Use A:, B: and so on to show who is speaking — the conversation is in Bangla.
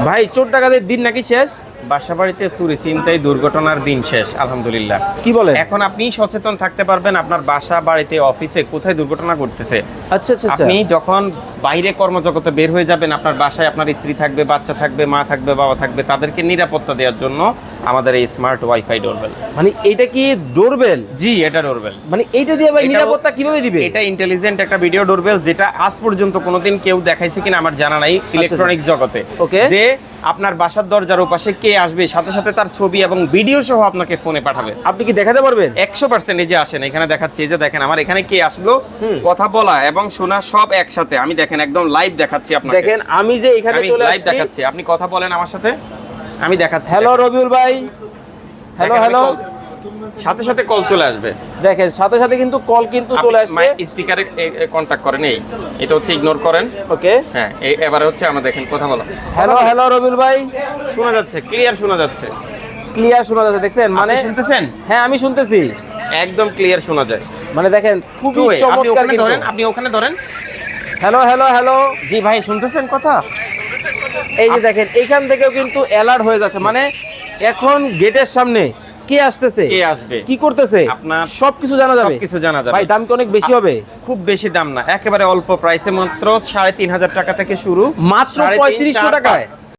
A: ভাই চোর ডাকাতের দিন নাকি শেষ?
B: বাসা বাড়িতে চুরি ছিনতাই দুর্ঘটনার দিন শেষ আলহামদুলিল্লাহ।
A: কি বলে?
B: এখন আপনি সচেতন থাকতে পারবেন আপনার বাসা বাড়িতে অফিসে কোথায় দুর্ঘটনা ঘটতেছে।
A: আচ্ছা আচ্ছা আচ্ছা।
B: আপনি যখন বাইরে কর্মজগতে বের হয়ে যাবেন, আপনার বাসায় আপনার স্ত্রী থাকবে, বাচ্চা থাকবে, মা থাকবে, বাবা থাকবে, তাদেরকে নিরাপত্তা দেওয়ার জন্য আমাদের এই স্মার্ট ওয়াইফাই ডোরবেল।
A: মানে এটা কি ডোরবেল?
B: জি, এটা ডোরবেল।
A: মানে এইটা দিয়ে ভাই নিরাপত্তা কিভাবে দিবে?
B: এটা ইন্টেলিজেন্ট একটা ভিডিও ডোরবেল, যেটা আজ পর্যন্ত কোনোদিন কেউ দেখাইছে কিনা আমার জানা নাই ইলেকট্রনিক্স জগতে।
A: ওকে।
B: যে আপনার বাসার দরজার ওপাশে কে আসবে সাথে সাথে তার ছবি এবং ভিডিও সহ আপনাকে ফোনে পাঠাবে।
A: আপনি কি দেখাতে পারবেন?
B: 100% এই যে আসেন এখানে দেখাচ্ছি, এই যে দেখেন আমার এখানে কে আসলো, কথা বলা এবং শোনা সব একসাথে। আমি দেখেন একদম লাইভ দেখাচ্ছি আপনাকে।
A: দেখেন আমি যে এখানে
B: আমি
A: চলে
B: লাইভ
A: আসছি,
B: দেখাচ্ছি, আপনি কথা বলেন আমার সাথে, আমি দেখাচ্ছি।
A: হ্যালো রবিউল ভাই, হ্যালো
B: দেখেন, আমি
A: হ্যালো।
B: সাথে সাথে কল চলে আসবে।
A: দেখেন সাথে সাথে কিন্তু কল কিন্তু চলে আসছে।
B: স্পিকারে কন্টাক্ট করেন, এই এটা হচ্ছে ইগনোর করেন।
A: ওকে।
B: হ্যাঁ, এবারে হচ্ছে আমরা দেখেন কথা বলা।
A: হ্যালো হ্যালো রবিউল ভাই,
B: শোনা যাচ্ছে, ক্লিয়ার শোনা যাচ্ছে।
A: ক্লিয়ার শোনা যাচ্ছে, দেখছেন? মানে
B: আপনি শুনতেছেন?
A: হ্যাঁ আমি শুনতেছি।
B: একদম ক্লিয়ার শোনা যায়।
A: মানে দেখেন খুবই
B: আপনি
A: চমৎকার
B: ওখানে
A: কিন্তু।
B: ধরেন, আপনি ওখানে ধরেন।
A: Hello hello hello.
B: জি ভাই, শুনতেছেন কথা?
A: এই যে দেখেন এইখান থেকেও কিন্তু অ্যালার্ট হয়ে যাচ্ছে। মানে এখন গেটের সামনে কে আসতেছে,
B: কে আসবে,
A: কি করতেছে,
B: আপনার
A: সবকিছু জানা যাবে।
B: সবকিছু জানা যাবে।
A: ভাই দাম কি অনেক বেশি হবে?
B: খুব বেশি দাম না, একেবারে অল্প প্রাইসে, মাত্র 3500 টাকা থেকে শুরু।
A: মাত্র
B: 3,500
A: 3500 টাকায়?